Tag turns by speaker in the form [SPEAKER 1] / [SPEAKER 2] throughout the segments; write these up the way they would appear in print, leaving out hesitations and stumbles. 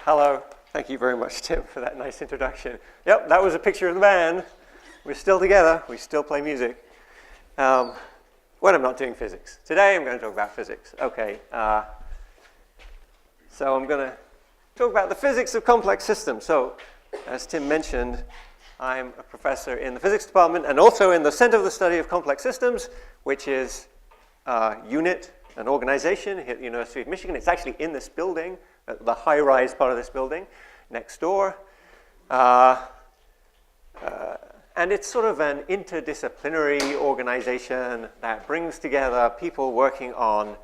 [SPEAKER 1] Hello. Thank you very much, Tim, for that nice introduction. Yep, that was a picture of the band. We're still together. We still play music. When I'm not doing physics. Today I'm going to talk about physics. Okay. So I'm going to talk about the physics of complex systems. So, as Tim mentioned, I'm a professor in the physics department and also in the Center of the Study of Complex Systems, which is a unit, an organization here at the University of Michigan. It's actually in this building, the high-rise part of this building, next door. And it's sort of an interdisciplinary organization that brings together people working on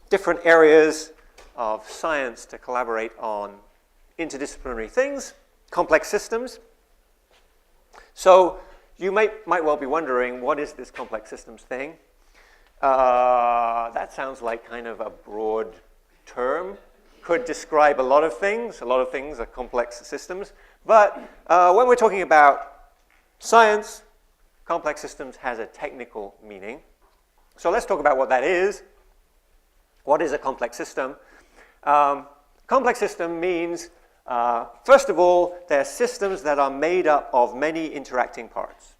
[SPEAKER 1] different areas of science to collaborate on interdisciplinary things, complex systems. So you might well be wondering, what is this complex systems thing? That sounds like kind of a broad term. Could describe a lot of things. A lot of things are complex systems. But when we're talking about science, complex systems has a technical meaning. So let's talk about what that is. What is a complex system? Complex system means, first of all, they're systems that are made up of many interacting parts.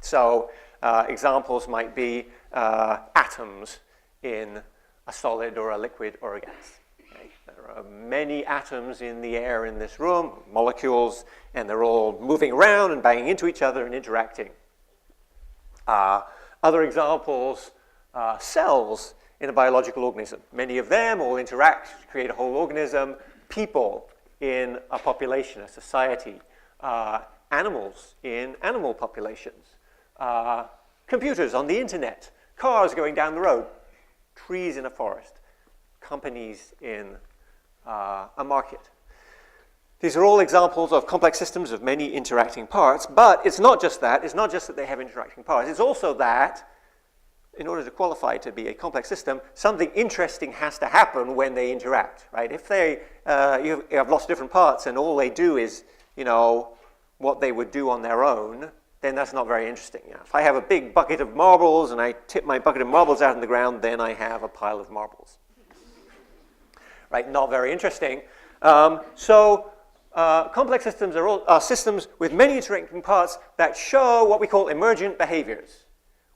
[SPEAKER 1] So examples might be atoms in a solid or a liquid or a gas. There are many atoms in the air in this room, molecules, and they're all moving around and banging into each other and interacting. Other examples, cells in a biological organism. Many of them all interact, create a whole organism. People in a population, a society. Animals in animal populations. Computers on the internet. Cars going down the road. Trees in a forest. Companies in a market. These are all examples of complex systems of many interacting parts, but it's not just that. It's not just that they have interacting parts. It's also that, in order to qualify to be a complex system, something interesting has to happen when they interact, right? If they, you have lots of different parts and all they do is, what they would do on their own, then that's not very interesting. If I have a big bucket of marbles and I tip my bucket of marbles out on the ground, then I have a pile of marbles. Right, not very interesting. Complex systems are systems with many interacting parts that show what we call emergent behaviors,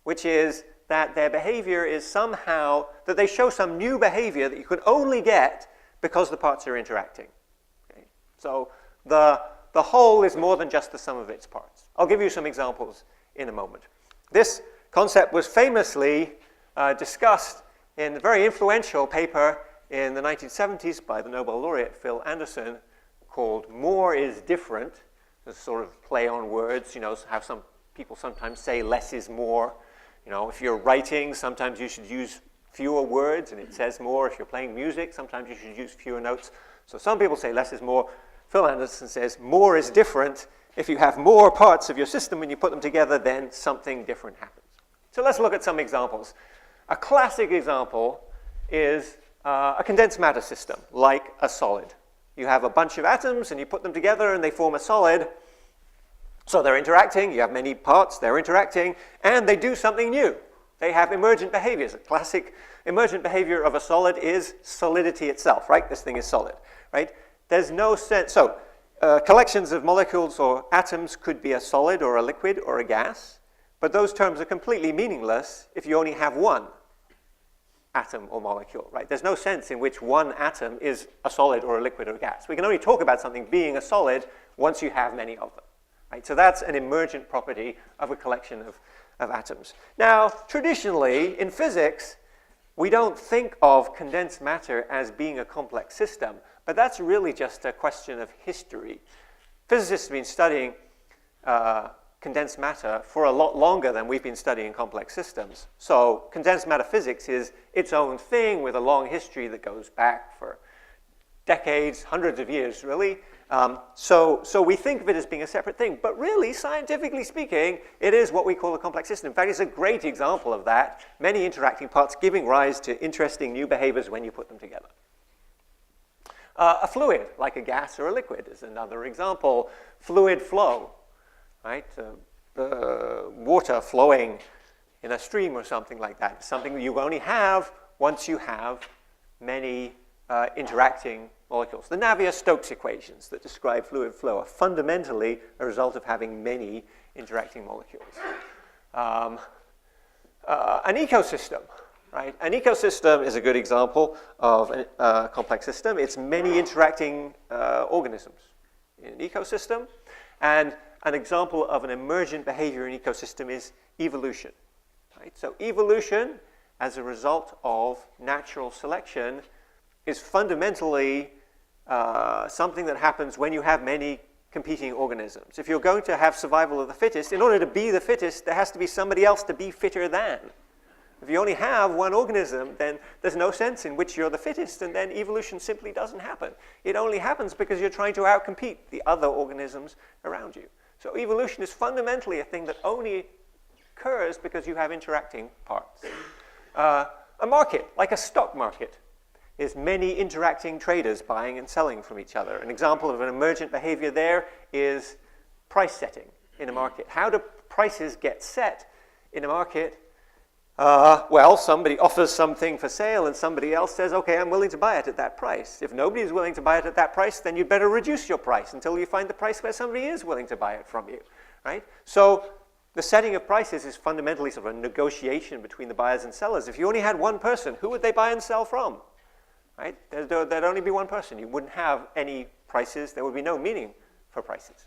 [SPEAKER 1] which is that their behavior is somehow, that they show some new behavior that you could only get because the parts are interacting. Okay? So the whole is more than just the sum of its parts. I'll give you some examples in a moment. This concept was famously discussed in a very influential paper in the 1970s by the Nobel laureate Phil Anderson called More is Different. It's a sort of play on words, how some people sometimes say less is more. If you're writing, sometimes you should use fewer words and it says more. If you're playing music, sometimes you should use fewer notes. So some people say less is more. Phil Anderson says more is different. If you have more parts of your system when you put them together, then something different happens. So let's look at some examples. A classic example is a condensed matter system, like a solid. You have a bunch of atoms and you put them together and they form a solid. So they're interacting, you have many parts, they're interacting, and they do something new. They have emergent behaviors. A classic emergent behavior of a solid is solidity itself, right? This thing is solid, right? There's no sense. So collections of molecules or atoms could be a solid or a liquid or a gas, but those terms are completely meaningless if you only have one atom or molecule, right? There's no sense in which one atom is a solid or a liquid or a gas. We can only talk about something being a solid once you have many of them, right? So that's an emergent property of a collection of atoms. Now, traditionally, in physics, we don't think of condensed matter as being a complex system, but that's really just a question of history. Physicists have been studying condensed matter for a lot longer than we've been studying complex systems. So condensed matter physics is its own thing with a long history that goes back for decades, hundreds of years, really. So we think of it as being a separate thing, but really, scientifically speaking, it is what we call a complex system. In fact, it's a great example of that. Many interacting parts giving rise to interesting new behaviors when you put them together. A fluid, like a gas or a liquid, is another example. Fluid flow, right? Water flowing in a stream or something like that. Something that you only have once you have many interacting molecules. The Navier-Stokes equations that describe fluid flow are fundamentally a result of having many interacting molecules. An ecosystem, right? An ecosystem is a good example of a complex system. It's many interacting organisms in an ecosystem. And an example of an emergent behavior in an ecosystem is evolution. Right? So evolution, as a result of natural selection, is fundamentally something that happens when you have many competing organisms. If you're going to have survival of the fittest, in order to be the fittest, there has to be somebody else to be fitter than. If you only have one organism, then there's no sense in which you're the fittest, and then evolution simply doesn't happen. It only happens because you're trying to outcompete the other organisms around you. So evolution is fundamentally a thing that only occurs because you have interacting parts. A market, like a stock market, is many interacting traders buying and selling from each other. An example of an emergent behavior there is price setting in a market. How do prices get set in a market? Well, somebody offers something for sale and somebody else says, okay, I'm willing to buy it at that price. If nobody is willing to buy it at that price, then you'd better reduce your price until you find the price where somebody is willing to buy it from you, right? So the setting of prices is fundamentally sort of a negotiation between the buyers and sellers. If you only had one person, who would they buy and sell from? Right? There'd only be one person. You wouldn't have any prices. There would be no meaning for prices.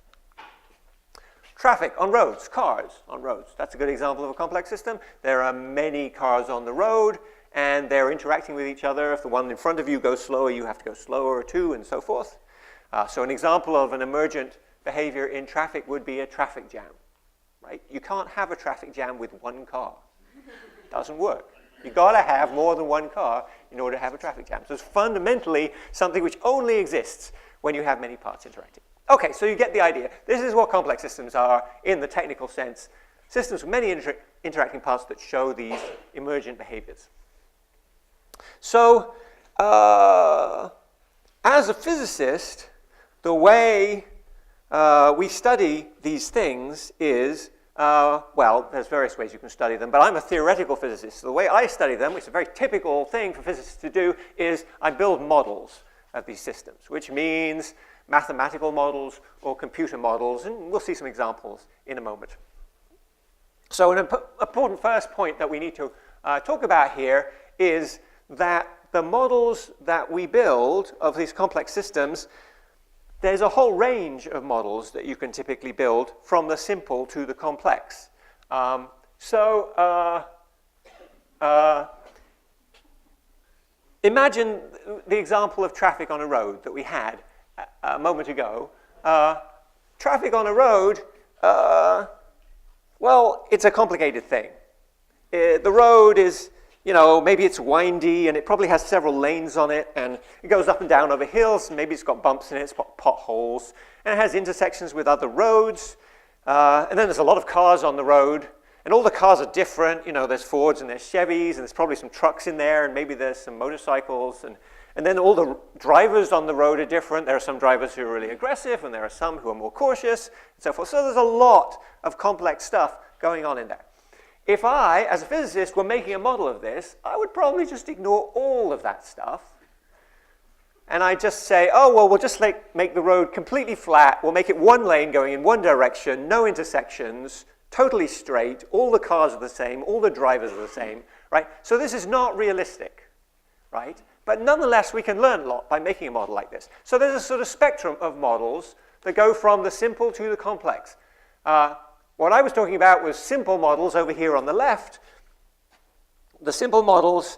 [SPEAKER 1] Traffic on roads, cars on roads. That's a good example of a complex system. There are many cars on the road, and they're interacting with each other. If the one in front of you goes slower, you have to go slower too, and so forth. So an example of an emergent behavior in traffic would be a traffic jam. Right? You can't have a traffic jam with one car. It doesn't work. You've got to have more than one car in order to have a traffic jam. So it's fundamentally something which only exists when you have many parts interacting. Okay, so you get the idea. This is what complex systems are in the technical sense. Systems with many interacting parts that show these emergent behaviors. So as a physicist, the way we study these things is well, there's various ways you can study them, but I'm a theoretical physicist. So the way I study them, which is a very typical thing for physicists to do, is I build models of these systems, which means mathematical models or computer models, and we'll see some examples in a moment. So an important first point that we need to talk about here is that the models that we build of these complex systems, there's a whole range of models that you can typically build from the simple to the complex. Imagine the example of traffic on a road that we had a moment ago. Traffic on a road, well, it's a complicated thing. The road is, you know, maybe it's windy and it probably has several lanes on it and it goes up and down over hills, and maybe it's got bumps in it, it's got potholes, and it has intersections with other roads, and then there's a lot of cars on the road, and all the cars are different. You know, there's Fords and there's Chevys, and there's probably some trucks in there, and maybe there's some motorcycles, and then all the drivers on the road are different. There are some drivers who are really aggressive, and there are some who are more cautious, and so forth. So there's a lot of complex stuff going on in there. If I, as a physicist, were making a model of this, I would probably just ignore all of that stuff. And I'd just say, oh, well, we'll just make the road completely flat. We'll make it one lane going in one direction, no intersections, totally straight. All the cars are the same. All the drivers are the same, right? So this is not realistic, right? But nonetheless, we can learn a lot by making a model like this. So there's a sort of spectrum of models that go from the simple to the complex. What I was talking about was simple models over here on the left. The simple models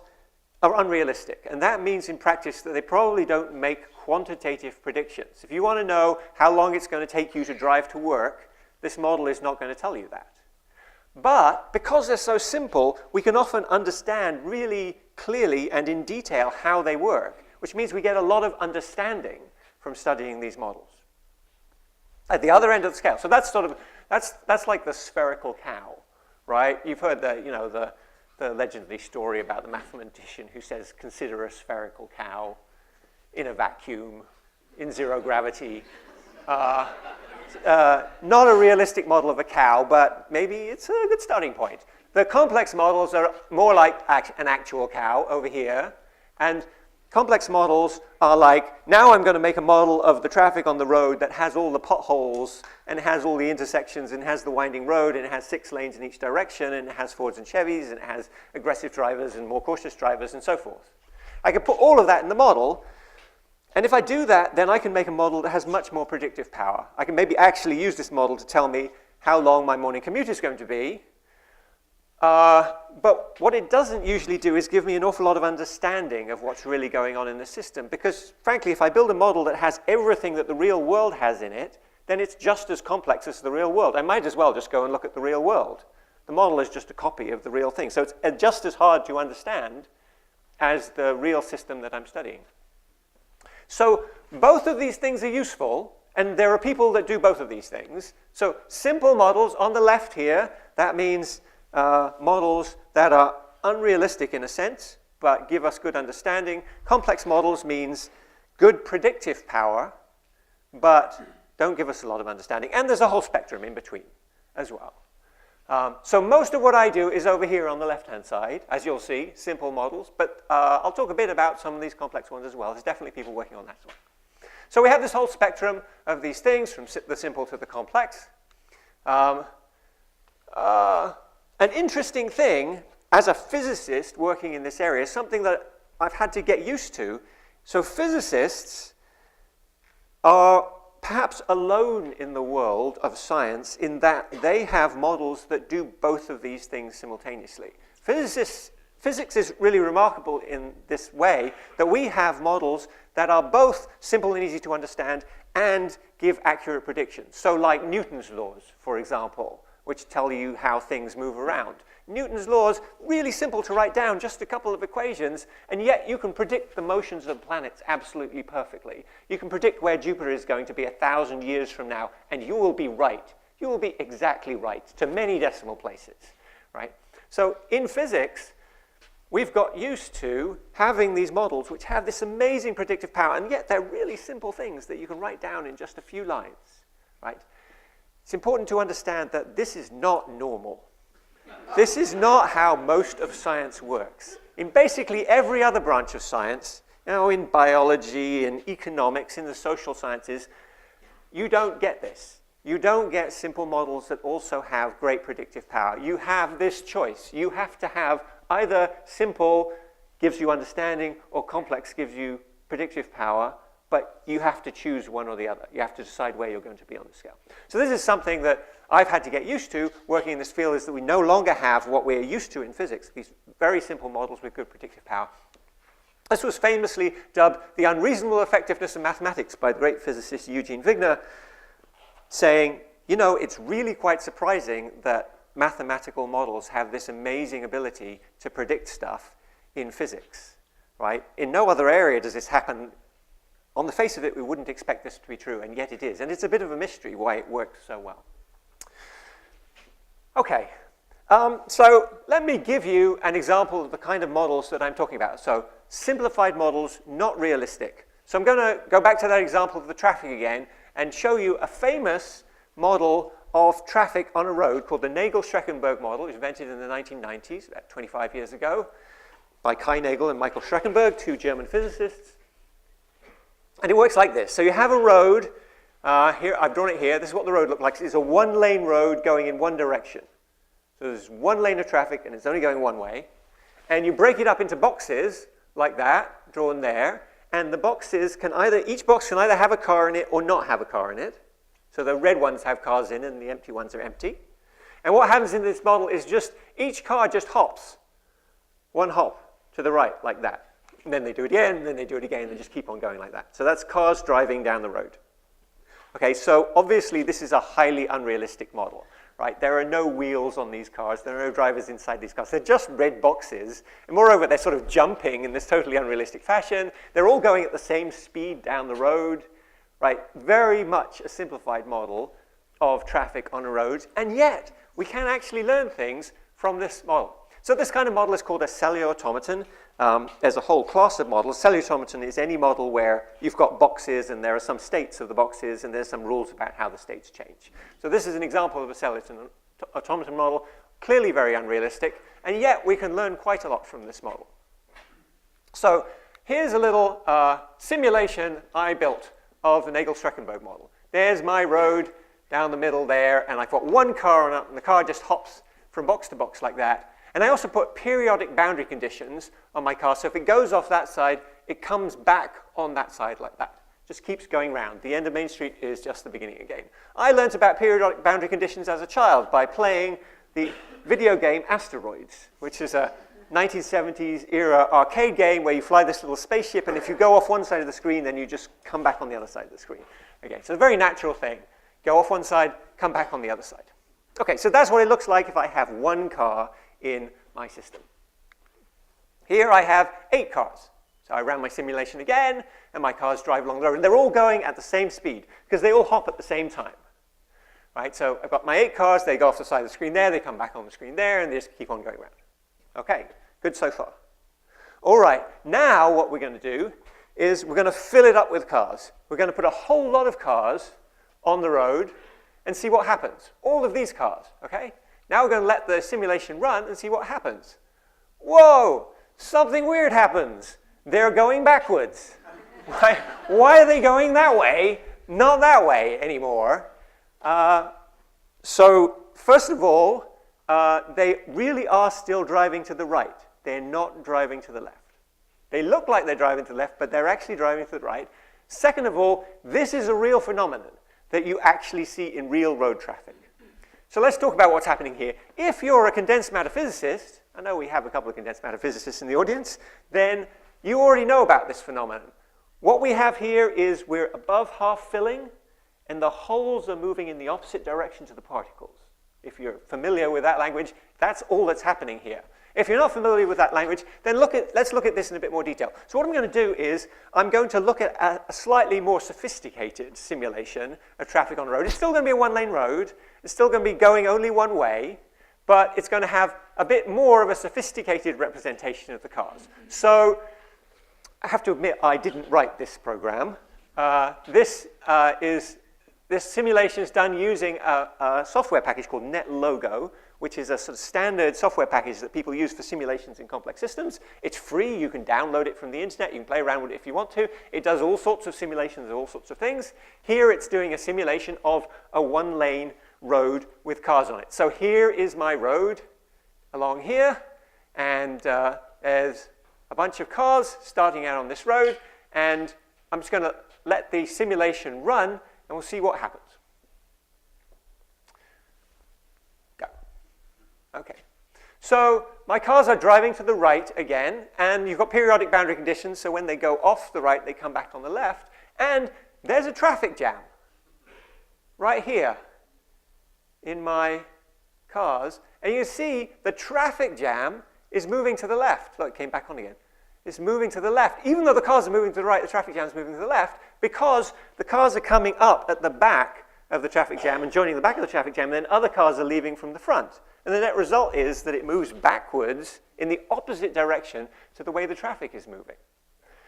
[SPEAKER 1] are unrealistic, and that means in practice that they probably don't make quantitative predictions. If you want to know how long it's going to take you to drive to work, this model is not going to tell you that. But because they're so simple, we can often understand really clearly and in detail how they work. which means we get a lot of understanding from studying these models. At the other end of the scale, so that's sort of, that's like the spherical cow, right? You've heard the legendary story about the mathematician who says, consider a spherical cow in a vacuum, in zero gravity. Not a realistic model of a cow, but maybe it's a good starting point. The complex models are more like an actual cow over here, and complex models are like, now I'm going to make a model of the traffic on the road that has all the potholes, and it has all the intersections, and it has the winding road, and it has 6 lanes in each direction, and it has Fords and Chevys, and it has aggressive drivers and more cautious drivers, and so forth. I can put all of that in the model, and if I do that, then I can make a model that has much more predictive power. I can maybe actually use this model to tell me how long my morning commute is going to be. But what it doesn't usually do is give me an awful lot of understanding of what's really going on in the system. Because, frankly, if I build a model that has everything that the real world has in it, then it's just as complex as the real world. I might as well just go and look at the real world. The model is just a copy of the real thing. So it's just as hard to understand as the real system that I'm studying. So both of these things are useful, and there are people that do both of these things. So simple models on the left here, that means models that are unrealistic in a sense, but give us good understanding. Complex models means good predictive power, but don't give us a lot of understanding. And there's a whole spectrum in between as well. So most of what I do is over here on the left-hand side, as you'll see, simple models. But I'll talk a bit about some of these complex ones as well. There's definitely people working on that as well. So we have this whole spectrum of these things, from the simple to the complex. An interesting thing, as a physicist working in this area, is something that I've had to get used to. So physicists are perhaps alone in the world of science in that they have models that do both of these things simultaneously. Physics is really remarkable in this way that we have models that are both simple and easy to understand and give accurate predictions. So like Newton's laws, for example, which tell you how things move around. Newton's laws, really simple to write down, just a couple of equations, and yet you can predict the motions of planets absolutely perfectly. You can predict where Jupiter is going to be 1,000 years from now, and you will be right. You will be exactly right, to many decimal places, right? So in physics, we've got used to having these models which have this amazing predictive power, and yet they're really simple things that you can write down in just a few lines, right? It's important to understand that this is not normal. This is not how most of science works. In basically every other branch of science, in biology, in economics, in the social sciences, you don't get this. You don't get simple models that also have great predictive power. You have this choice. You have to have either simple gives you understanding or complex gives you predictive power, but you have to choose one or the other. You have to decide where you're going to be on the scale. So this is something that I've had to get used to working in this field, is that we no longer have what we're used to in physics, these very simple models with good predictive power. This was famously dubbed the unreasonable effectiveness of mathematics by the great physicist Eugene Wigner, saying, it's really quite surprising that mathematical models have this amazing ability to predict stuff in physics, right? In no other area does this happen. On the face of it, we wouldn't expect this to be true, and yet it is. And it's a bit of a mystery why it works so well. Okay, so let me give you an example of the kind of models that I'm talking about. So simplified models, not realistic. So I'm going to go back to that example of the traffic again and show you a famous model of traffic on a road called the Nagle-Schreckenberg model. It was invented in the 1990s, about 25 years ago, by Kai Nagel and Michael Schreckenberg, 2 German physicists. And it works like this. So you have a road. Here, I've drawn it here. This is what the road looks like. It's a one-lane road going in one direction. So there's one lane of traffic, and it's only going one way. And you break it up into boxes like that, drawn there. And the boxes can each box can either have a car in it or not have a car in it. So the red ones have cars in, and the empty ones are empty. And what happens in this model is just each car just hops. One hop to the right, like that. And then they do it again, and then they do it again, and they just keep on going like that. So that's cars driving down the road. Okay, so obviously this is a highly unrealistic model, right? There are no wheels on these cars. There are no drivers inside these cars. They're just red boxes. And moreover, they're sort of jumping in this totally unrealistic fashion. They're all going at the same speed down the road, right? Very much a simplified model of traffic on a road. And yet, we can actually learn things from this model. So this kind of model is called a cellular automaton. There's a whole class of models. Cellular automaton is any model where you've got boxes and there are some states of the boxes and there's some rules about how the states change. So this is an example of a cellular automaton model, clearly very unrealistic, and yet we can learn quite a lot from this model. So here's a little simulation I built of the Nagle-Streckenberg model. There's my road down the middle there, and I've got one car on it, and the car just hops from box to box like that. And I also put periodic boundary conditions on my car, so if it goes off that side, it comes back on that side like that. Just keeps going round. The end of Main Street is just the beginning again. I learned about periodic boundary conditions as a child by playing the video game Asteroids, which is a 1970s era arcade game where you fly this little spaceship, and if you go off one side of the screen, then you just come back on the other side of the screen. Okay, so a very natural thing. Go off one side, come back on the other side. Okay, so that's what it looks like if I have one car in my system. Here I have 8 cars. So I ran my simulation again, and my cars drive along the road. And they're all going at the same speed, because they all hop at the same time. Right? So I've got my 8 cars, they go off the side of the screen there, they come back on the screen there, and they just keep on going around. Okay, good so far. All right, now what we're going to do is we're going to fill it up with cars. We're going to put a whole lot of cars on the road and see what happens. All of these cars, okay? Now we're going to let the simulation run and see what happens. Whoa! Something weird happens. They're going backwards. Why are they going that way, not that way anymore? So first of all, they really are still driving to the right. They're not driving to the left. They look like they're driving to the left, but they're actually driving to the right. Second of all, this is a real phenomenon that you actually see in real road traffic. So let's talk about what's happening here. If you're a condensed matter physicist, I know we have a couple of condensed matter physicists in the audience, then you already know about this phenomenon. What we have here is we're above half filling, and the holes are moving in the opposite direction to the particles. If you're familiar with that language, that's all that's happening here. If you're not familiar with that language, then let's look at this in a bit more detail. So what I'm going to do is I'm going to look at a slightly more sophisticated simulation of traffic on the road. It's still going to be a one-lane road. It's still going to be going only one way, but it's going to have a bit more of a sophisticated representation of the cars. So I have to admit I didn't write this program. This simulation is done using a software package called NetLogo, which is a sort of standard software package that people use for simulations in complex systems. It's free. You can download it from the internet. You can play around with it if you want to. It does all sorts of simulations of all sorts of things. Here it's doing a simulation of a one-lane road with cars on it. So here is my road along here, and there's a bunch of cars starting out on this road, and I'm just going to let the simulation run, and we'll see what happens. Go. Okay. So my cars are driving to the right again, and you've got periodic boundary conditions, so when they go off the right, they come back on the left, and there's a traffic jam right here in my cars, and you see the traffic jam is moving to the left. Look, it came back on again. It's moving to the left. Even though the cars are moving to the right, the traffic jam is moving to the left, because the cars are coming up at the back of the traffic jam and joining the back of the traffic jam, and then other cars are leaving from the front. And the net result is that it moves backwards in the opposite direction to the way the traffic is moving.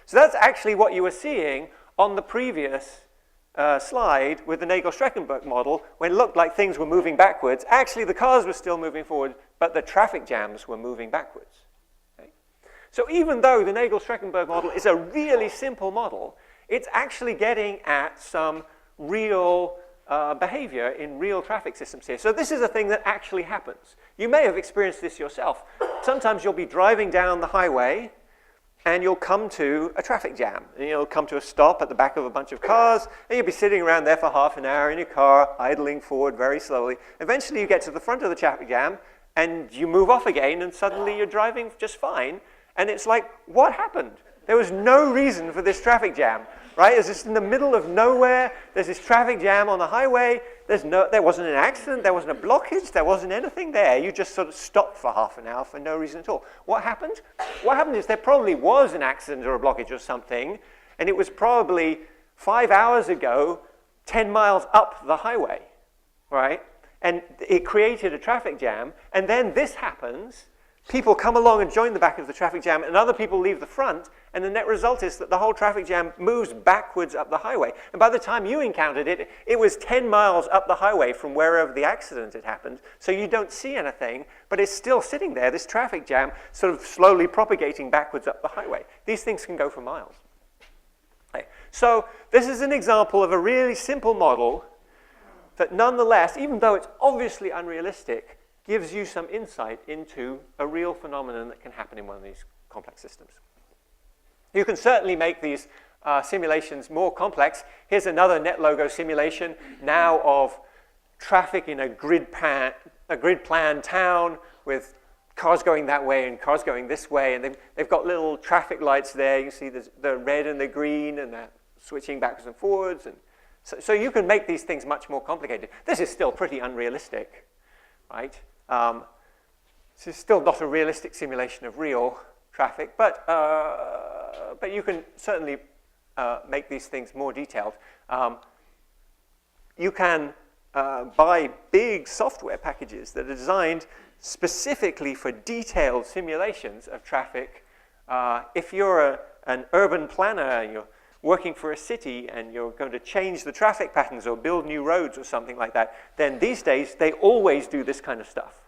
[SPEAKER 1] So that's actually what you were seeing on the previous slide with the Nagle-Streckenberg model, when it looked like things were moving backwards. Actually, the cars were still moving forward, but the traffic jams were moving backwards. Okay? So even though the Nagle-Streckenberg model is a really simple model, it's actually getting at some real behavior in real traffic systems here. So this is a thing that actually happens. You may have experienced this yourself. Sometimes you'll be driving down the highway, and you'll come to a traffic jam. And you'll come to a stop at the back of a bunch of cars, and you'll be sitting around there for half an hour in your car, idling forward very slowly. Eventually you get to the front of the traffic jam, and you move off again, and suddenly you're driving just fine. And it's like, what happened? There was no reason for this traffic jam. right? It's just in the middle of nowhere. There's this traffic jam on the highway. There wasn't an accident. There wasn't a blockage. There wasn't anything there. You just sort of stopped for half an hour for no reason at all. What happened? What happened is there probably was an accident or a blockage or something, and it was probably 5 hours ago, 10 miles up the highway, right? And it created a traffic jam, and then this happens. People come along and join the back of the traffic jam, and other people leave the front, and the net result is that the whole traffic jam moves backwards up the highway. And by the time you encountered it, it was 10 miles up the highway from wherever the accident had happened, so you don't see anything, but it's still sitting there, this traffic jam, sort of slowly propagating backwards up the highway. These things can go for miles. Okay. So this is an example of a really simple model that nonetheless, even though it's obviously unrealistic, gives you some insight into a real phenomenon that can happen in one of these complex systems. You can certainly make these simulations more complex. Here's another NetLogo simulation now of traffic in a grid-planned town with cars going that way and cars going this way, and they've got little traffic lights there. You see the red and the green, and they're switching backwards and forwards. And so you can make these things much more complicated. This is still pretty unrealistic, right? This is still not a realistic simulation of real traffic, but you can certainly make these things more detailed. You can buy big software packages that are designed specifically for detailed simulations of traffic. If you're an urban planner, you're working for a city and you're going to change the traffic patterns or build new roads or something like that, then these days they always do this kind of stuff.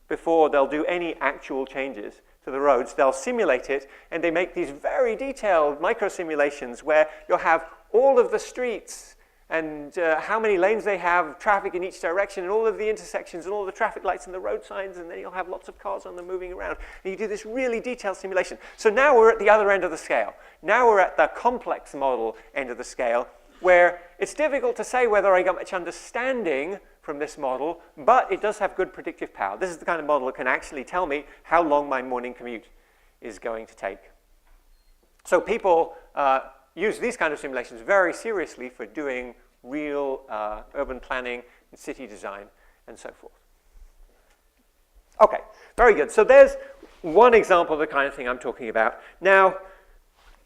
[SPEAKER 1] Before they'll do any actual changes to the roads, they'll simulate it, and they make these very detailed micro simulations where you'll have all of the streets and how many lanes they have, traffic in each direction, and all of the intersections and all the traffic lights and the road signs, and then you'll have lots of cars on them moving around. And you do this really detailed simulation. So now we're at the other end of the scale. Now we're at the complex model end of the scale, where it's difficult to say whether I got much understanding from this model, but it does have good predictive power. This is the kind of model that can actually tell me how long my morning commute is going to take. So people use these kind of simulations very seriously for doing real urban planning and city design and so forth. Okay, very good. So there's one example of the kind of thing I'm talking about. Now,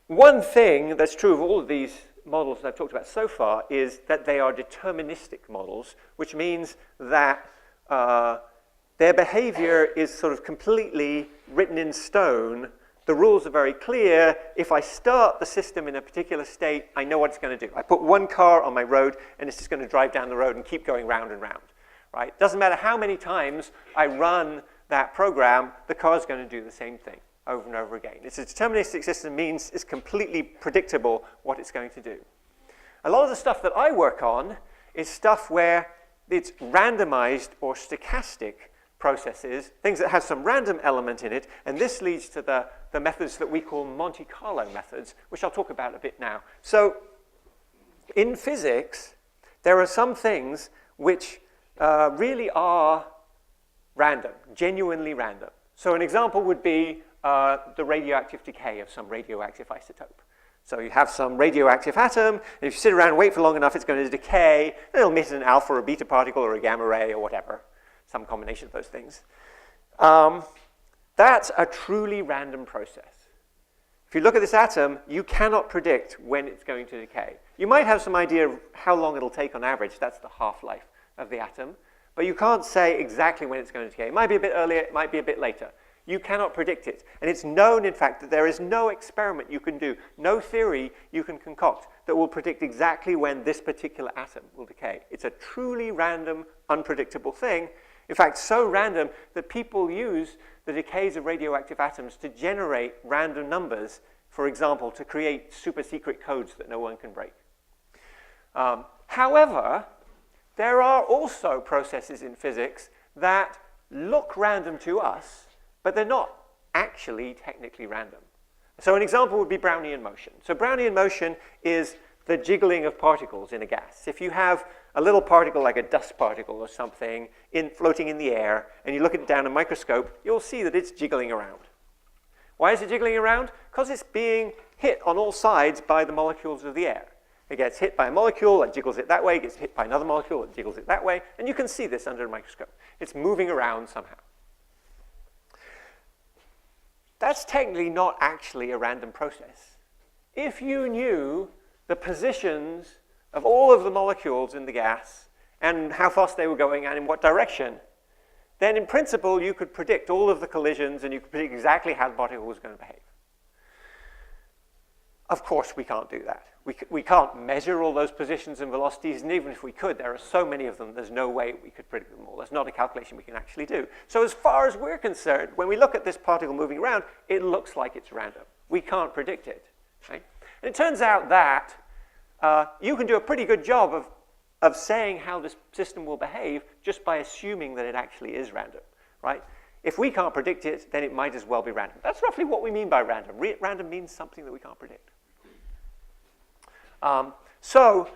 [SPEAKER 1] one thing that's true of all of these models that I've talked about so far is that they are deterministic models, which means that their behavior is sort of completely written in stone. The rules are very clear. If I start the system in a particular state, I know what it's going to do. I put one car on my road, and it's just going to drive down the road and keep going round and round. Right? Doesn't matter how many times I run that program, the car's going to do the same thing over and over again. It's a deterministic system, means it's completely predictable what it's going to do. A lot of the stuff that I work on is stuff where it's randomized or stochastic processes, things that have some random element in it, and this leads to the methods that we call Monte Carlo methods, which I'll talk about a bit now. So in physics, there are some things which really are random, genuinely random. So an example would be the radioactive decay of some radioactive isotope. So you have some radioactive atom, and if you sit around and wait for long enough, it's going to decay, and it'll emit an alpha or a beta particle or a gamma ray or whatever, some combination of those things. That's a truly random process. If you look at this atom, you cannot predict when it's going to decay. You might have some idea of how long it'll take on average. That's the half-life of the atom. But you can't say exactly when it's going to decay. It might be a bit earlier, it might be a bit later. You cannot predict it. And it's known, in fact, that there is no experiment you can do, no theory you can concoct that will predict exactly when this particular atom will decay. It's a truly random, unpredictable thing. In fact, so random that people use the decays of radioactive atoms to generate random numbers, for example, to create super secret codes that no one can break. However, there are also processes in physics that look random to us, but they're not actually technically random. So an example would be Brownian motion. So Brownian motion is the jiggling of particles in a gas. If you have a little particle like a dust particle or something floating in the air, and you look at it down a microscope, you'll see that it's jiggling around. Why is it jiggling around? Because it's being hit on all sides by the molecules of the air. It gets hit by a molecule, it jiggles it that way, it gets hit by another molecule, it jiggles it that way, and you can see this under a microscope. It's moving around somehow. That's technically not actually a random process. If you knew the positions of all of the molecules in the gas and how fast they were going and in what direction, then in principle you could predict all of the collisions and you could predict exactly how the particle was going to behave. Of course we can't do that. We can't measure all those positions and velocities, and even if we could, there are so many of them, there's no way we could predict them all. That's not a calculation we can actually do. So as far as we're concerned, when we look at this particle moving around, it looks like it's random. We can't predict it. Right? And it turns out that you can do a pretty good job of saying how this system will behave just by assuming that it actually is random. Right? If we can't predict it, then it might as well be random. That's roughly what we mean by random. Random means something that we can't predict. So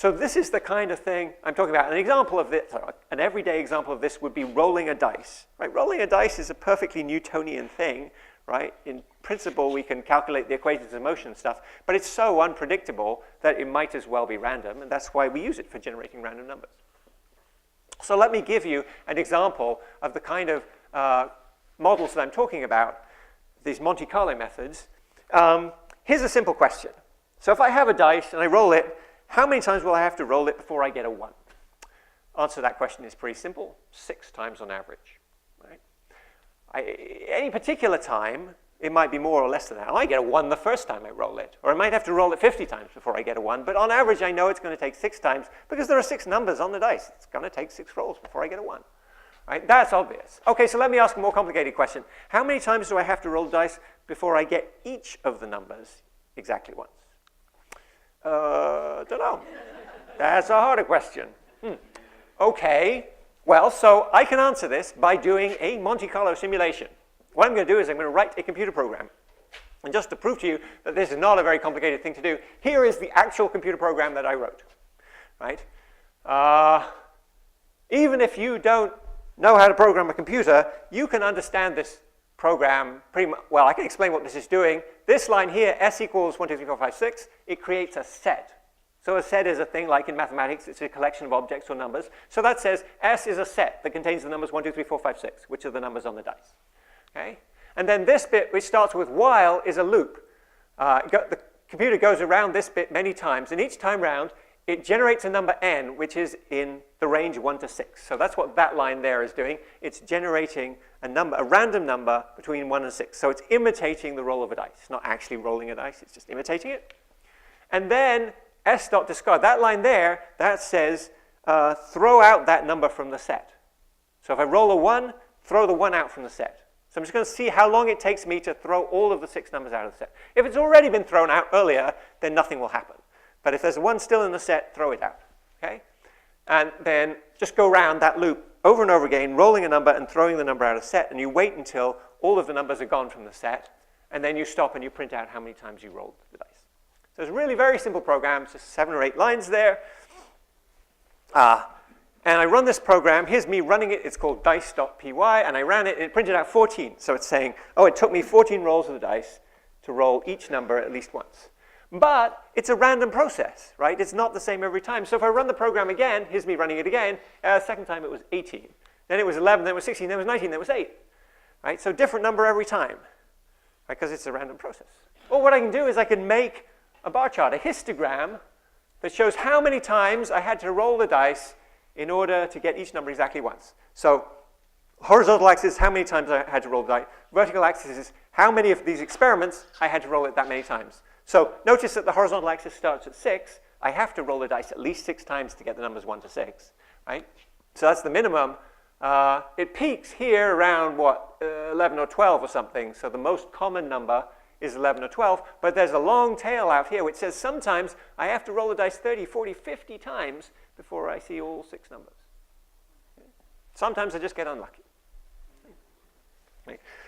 [SPEAKER 1] this is the kind of thing I'm talking about. An example of this, an everyday example of this would be rolling a dice. Right? Rolling a dice is a perfectly Newtonian thing. Right? In principle, we can calculate the equations of motion and stuff, but it's so unpredictable that it might as well be random, and that's why we use it for generating random numbers. So let me give you an example of the kind of models that I'm talking about, these Monte Carlo methods. Here's a simple question. So if I have a dice and I roll it, how many times will I have to roll it before I get a 1? Answer to that question is pretty simple, 6 times on average. Right? Any particular time, it might be more or less than that. I might get a 1 the first time I roll it, or I might have to roll it 50 times before I get a 1, but on average I know it's going to take 6 times because there are 6 numbers on the dice. It's going to take 6 rolls before I get a 1. Right? That's obvious. Okay, so let me ask a more complicated question. How many times do I have to roll the dice before I get each of the numbers exactly once? Don't know. That's a harder question. Okay, well, so I can answer this by doing a Monte Carlo simulation. What I'm going to do is I'm going to write a computer program. And just to prove to you that this is not a very complicated thing to do, here is the actual computer program that I wrote. Right? Even if you don't know how to program a computer, you can understand this program pretty much. Well, I can explain what this is doing. This line here, S equals 1, 2, 3, 4, 5, 6, it creates a set. So a set is a thing like in mathematics, it's a collection of objects or numbers. So that says S is a set that contains the numbers 1, 2, 3, 4, 5, 6, which are the numbers on the dice. Okay? And then this bit, which starts with while, is a loop. The computer goes around this bit many times, and each time round, it generates a number n, which is in the range 1 to 6. So that's what that line there is doing. It's generating a number, a random number between 1 and 6. So it's imitating the roll of a dice. It's not actually rolling a dice, it's just imitating it. And then s.discard, that line there, that says throw out that number from the set. So if I roll a 1, throw the 1 out from the set. So I'm just going to see how long it takes me to throw all of the 6 numbers out of the set. If it's already been thrown out earlier, then nothing will happen. But if there's one still in the set, throw it out. Okay? And then just go around that loop over and over again, rolling a number and throwing the number out of the set, and you wait until all of the numbers are gone from the set, and then you stop and you print out how many times you rolled the dice. So it's a really very simple program, just 7 or 8 lines there. And I run this program. Here's me running it. It's called dice.py, and I ran it, and it printed out 14. So it's saying, oh, it took me 14 rolls of the dice to roll each number at least once. But it's a random process, right? It's not the same every time. So if I run the program again, here's me running it again. Second time it was 18. Then it was 11, then it was 16, then it was 19, then it was 8. Right? So different number every time, right? Because it's a random process. Well, what I can do is I can make a bar chart, a histogram, that shows how many times I had to roll the dice in order to get each number exactly once. So horizontal axis is how many times I had to roll the dice. Vertical axis is how many of these experiments I had to roll it that many times. So notice that the horizontal axis starts at 6. I have to roll the dice at least 6 times to get the numbers 1 to 6, right? So that's the minimum. It peaks here around, 11 or 12 or something. So the most common number is 11 or 12. But there's a long tail out here which says sometimes I have to roll the dice 30, 40, 50 times before I see all 6 numbers. Sometimes I just get unlucky.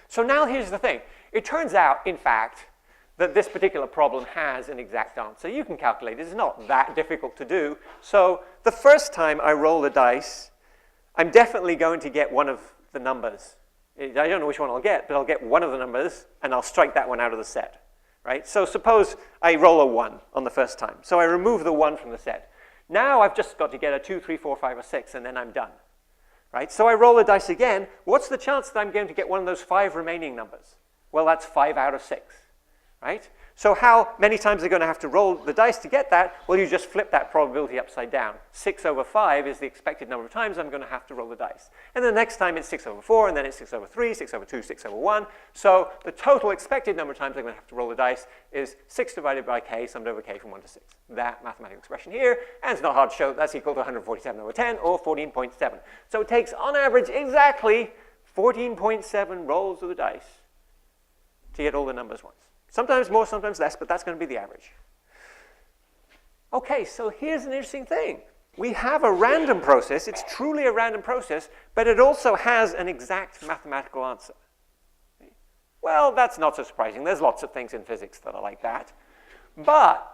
[SPEAKER 1] So now here's the thing. It turns out, in fact, that this particular problem has an exact answer. You can calculate it. It's not that difficult to do. So the first time I roll the dice, I'm definitely going to get one of the numbers. I don't know which one I'll get, but I'll get one of the numbers, and I'll strike that one out of the set. right? So suppose I roll a 1 on the first time. So I remove the 1 from the set. Now I've just got to get a 2, 3, 4, 5, or 6, and then I'm done, right? So I roll the dice again. What's the chance that I'm going to get one of those 5 remaining numbers? Well, that's 5 out of 6, right? So how many times are you going to have to roll the dice to get that? Well, you just flip that probability upside down. 6 over 5 is the expected number of times I'm going to have to roll the dice. And the next time it's 6 over 4, and then it's 6 over 3, 6 over 2, 6 over 1. So the total expected number of times I'm going to have to roll the dice is 6 divided by k, summed over k from 1 to 6. That mathematical expression here, and it's not hard to show that that's equal to 147 over 10, or 14.7. So it takes, on average, exactly 14.7 rolls of the dice to get all the numbers once. Sometimes more, sometimes less, but that's going to be the average. Okay, so here's an interesting thing. We have a random process. It's truly a random process, but it also has an exact mathematical answer. Well, that's not so surprising. There's lots of things in physics that are like that. But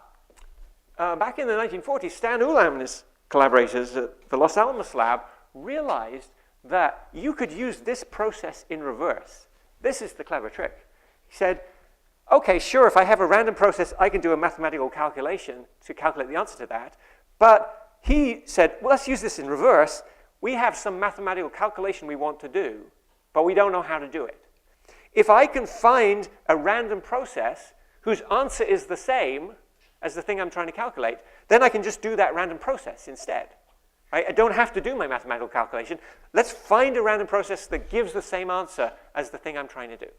[SPEAKER 1] back in the 1940s, Stan Ulam and his collaborators at the Los Alamos lab realized that you could use this process in reverse. This is the clever trick. He said, okay, sure, if I have a random process, I can do a mathematical calculation to calculate the answer to that. But he said, well, let's use this in reverse. We have some mathematical calculation we want to do, but we don't know how to do it. If I can find a random process whose answer is the same as the thing I'm trying to calculate, then I can just do that random process instead. Right? I don't have to do my mathematical calculation. Let's find a random process that gives the same answer as the thing I'm trying to do.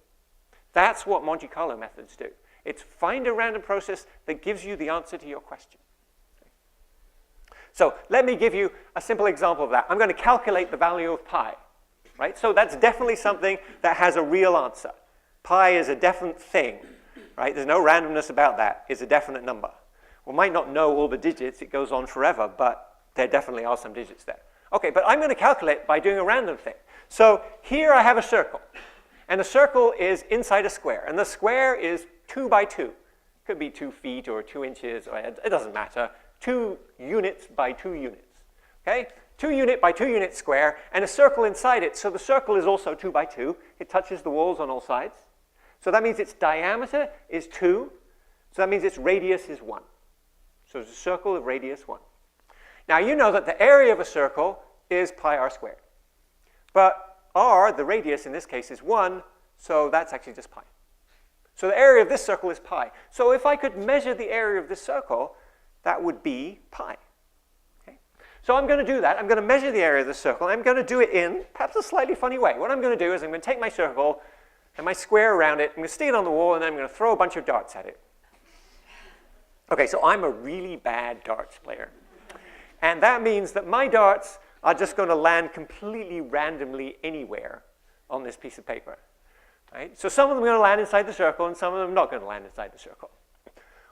[SPEAKER 1] That's what Monte Carlo methods do. It's find a random process that gives you the answer to your question. So let me give you a simple example of that. I'm going to calculate the value of pi. Right? So that's definitely something that has a real answer. Pi is a definite thing. Right? There's no randomness about that. It's a definite number. We might not know all the digits. It goes on forever, but there definitely are some digits there. Okay, but I'm going to calculate by doing a random thing. So here I have a circle. And the circle is inside a square. And the square is 2 by 2. It could be 2 feet or 2 inches. Or it doesn't matter. 2 units by 2 units. Okay? 2 unit by 2 unit square. And a circle inside it. So the circle is also 2 by 2. It touches the walls on all sides. So that means its diameter is 2. So that means its radius is 1. So it's a circle of radius 1. Now you know that the area of a circle is pi r squared. But r, the radius in this case, is 1, so that's actually just pi. So the area of this circle is pi. So if I could measure the area of this circle, that would be pi. Okay? So I'm going to do that. I'm going to measure the area of this circle. I'm going to do it in perhaps a slightly funny way. What I'm going to do is I'm going to take my circle and my square around it. I'm going to stick it on the wall, and then I'm going to throw a bunch of darts at it. Okay, so I'm a really bad darts player. And that means that my darts are just going to land completely randomly anywhere on this piece of paper. Right? So some of them are going to land inside the circle, and some of them are not going to land inside the circle.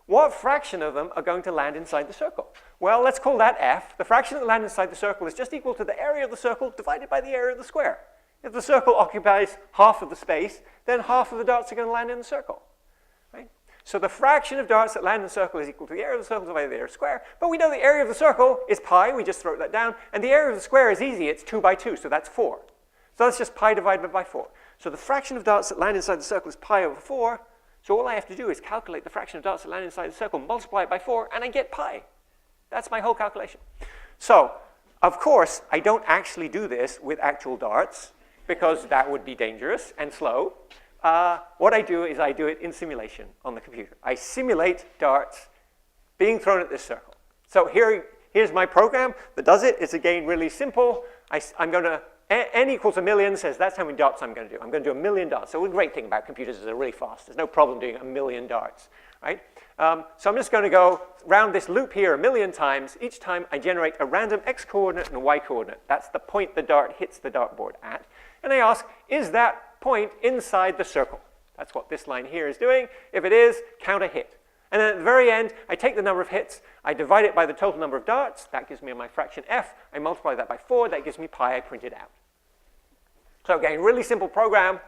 [SPEAKER 1] What fraction of them are going to land inside the circle? Well, let's call that f. The fraction that land inside the circle is just equal to the area of the circle divided by the area of the square. If the circle occupies half of the space, then half of the darts are going to land in the circle. Right? So the fraction of darts that land in the circle is equal to the area of the circle divided by the area of the square. But we know the area of the circle is pi. We just wrote that down. And the area of the square is easy. It's 2 by 2, so that's 4. So that's just pi divided by 4. So the fraction of darts that land inside the circle is pi over 4. So all I have to do is calculate the fraction of darts that land inside the circle, multiply it by 4, and I get pi. That's my whole calculation. So, of course, I don't actually do this with actual darts, because that would be dangerous and slow. What I do is I do it in simulation on the computer. I simulate darts being thrown at this circle. So here's my program that does it. It's again really simple. I'm going to, n equals 1,000,000 says that's how many darts I'm going to do. I'm going to do 1,000,000 darts. So the great thing about computers is they're really fast. There's no problem doing 1,000,000 darts, right? So I'm just going to go round this loop here 1,000,000 times. Each time I generate a random x coordinate and a y coordinate. That's the point the dart hits the dartboard at. And I ask, is that point inside the circle? That's what this line here is doing. If it is, count a hit. And then at the very end, I take the number of hits, I divide it by the total number of darts. That gives me my fraction f. I multiply that by 4. That gives me pi. I print it out. So again, really simple program.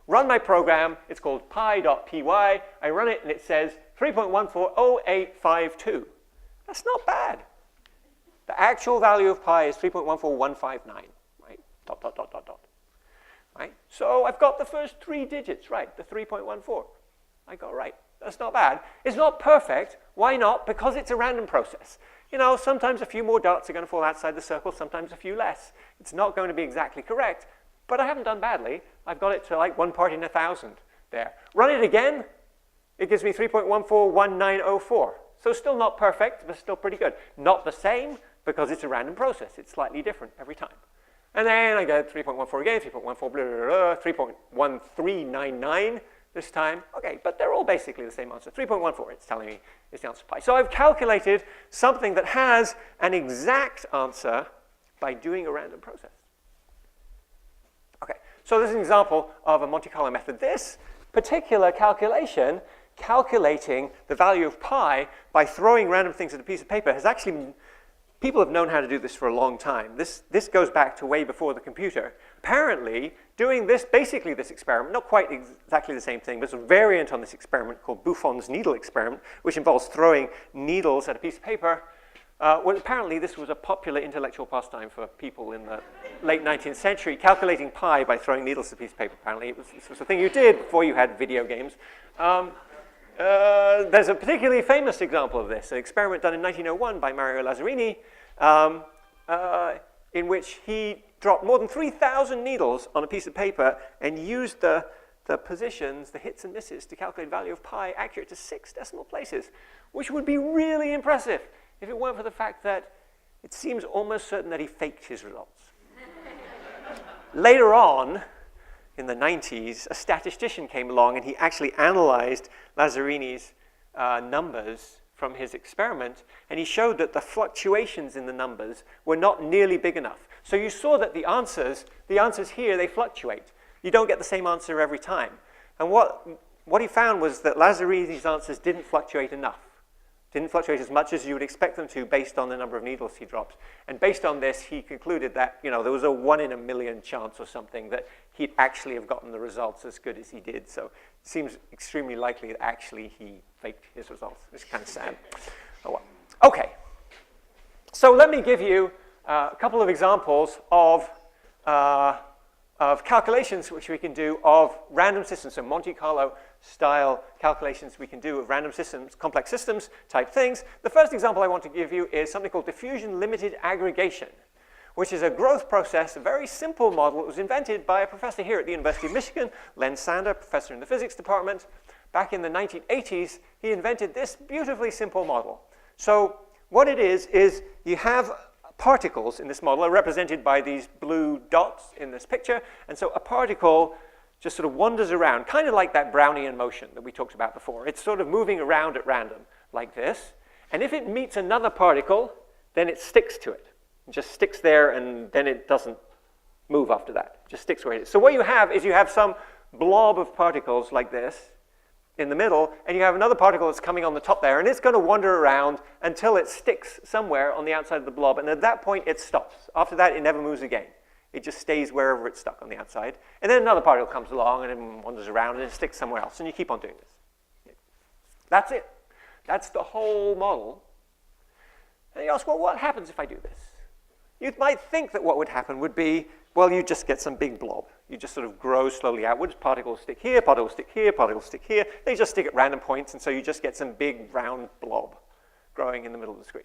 [SPEAKER 1] Run my program. It's called pi.py. I run it, and it says 3.140852. That's not bad. The actual value of pi is 3.14159, right? Dot, dot, dot, dot, dot. Right? So I've got the first 3 digits right, the 3.14. I got right. That's not bad. It's not perfect. Why not? Because it's a random process. You know, sometimes a few more darts are going to fall outside the circle, sometimes a few less. It's not going to be exactly correct, but I haven't done badly. I've got it to like 1 part in 1,000 there. Run it again, it gives me 3.141904. So still not perfect, but still pretty good. Not the same, because it's a random process. It's slightly different every time. And then I get 3.14 again, 3.14, blah, blah, blah, 3.1399 this time. Okay, but they're all basically the same answer. 3.14, it's telling me is the answer to pi. So I've calculated something that has an exact answer by doing a random process. Okay, so this is an example of a Monte Carlo method. This particular calculation, calculating the value of pi by throwing random things at a piece of paper, has actually, people have known how to do this for a long time. This goes back to way before the computer. Apparently, doing this, basically this experiment, not quite exactly the same thing, but it's a variant on this experiment called Buffon's needle experiment, which involves throwing needles at a piece of paper. Well, apparently this was a popular intellectual pastime for people in the late 19th century, calculating pi by throwing needles at a piece of paper. Apparently this was a thing you did before you had video games. There's a particularly famous example of this, an experiment done in 1901 by Mario Lazzarini, in which he dropped more than 3,000 needles on a piece of paper and used the positions, the hits and misses, to calculate value of pi accurate to 6 decimal places, which would be really impressive if it weren't for the fact that it seems almost certain that he faked his results. Later on, in the 90s, a statistician came along and he actually analyzed Lazzarini's numbers from his experiment, and he showed that the fluctuations in the numbers were not nearly big enough. So you saw that the answers here, they fluctuate. You don't get the same answer every time. And what he found was that Lazzarini's answers didn't fluctuate enough. Didn't fluctuate as much as you would expect them to based on the number of needles he dropped. And based on this, he concluded that, you know, there was a 1 in a million chance or something that he'd actually have gotten the results as good as he did. So it seems extremely likely that actually he faked his results. It's kind of sad. Oh well. Okay. So let me give you a couple of examples of calculations which we can do of random systems, so Monte Carlo style calculations we can do of random systems, complex systems type things. The first example I want to give you is something called diffusion limited aggregation, which is a growth process, a very simple model. It was invented by a professor here at the University of Michigan, Len Sander, professor in the physics department. Back in the 1980s, he invented this beautifully simple model. So what it is you have particles in this model are represented by these blue dots in this picture. And so a particle just sort of wanders around, kind of like that Brownian motion that we talked about before. It's sort of moving around at random like this. And if it meets another particle, then it sticks to it. It just sticks there, and then it doesn't move after that. It just sticks where it is. So what you have is you have some blob of particles like this in the middle, and you have another particle that's coming on the top there, and it's going to wander around until it sticks somewhere on the outside of the blob, and at that point it stops. After that, it never moves again. It just stays wherever it's stuck on the outside. And then another particle comes along and it wanders around and it sticks somewhere else, and you keep on doing this. That's it. That's the whole model. And you ask, well, what happens if I do this? You might think that what would happen would be, well, you just get some big blob. You just sort of grow slowly outwards. Particles stick here, particles stick here, particles stick here. They just stick at random points, and so you just get some big round blob growing in the middle of the screen.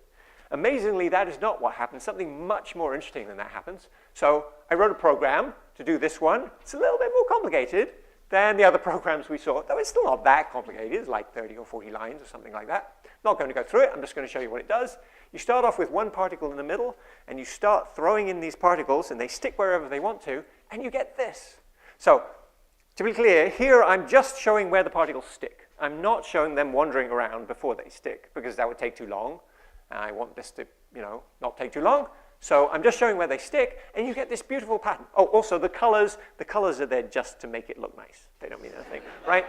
[SPEAKER 1] Amazingly, that is not what happens. Something much more interesting than that happens. So I wrote a program to do this one. It's a little bit more complicated than the other programs we saw, though it's still not that complicated. It's like 30 or 40 lines or something like that. Not going to go through it. I'm just going to show you what it does. You start off with one particle in the middle, and you start throwing in these particles, and they stick wherever they want to, and you get this. So to be clear, here I'm just showing where the particles stick. I'm not showing them wandering around before they stick, because that would take too long. I want this to, not take too long. So I'm just showing where they stick, and you get this beautiful pattern. Oh, also the colors are there just to make it look nice. They don't mean anything, right?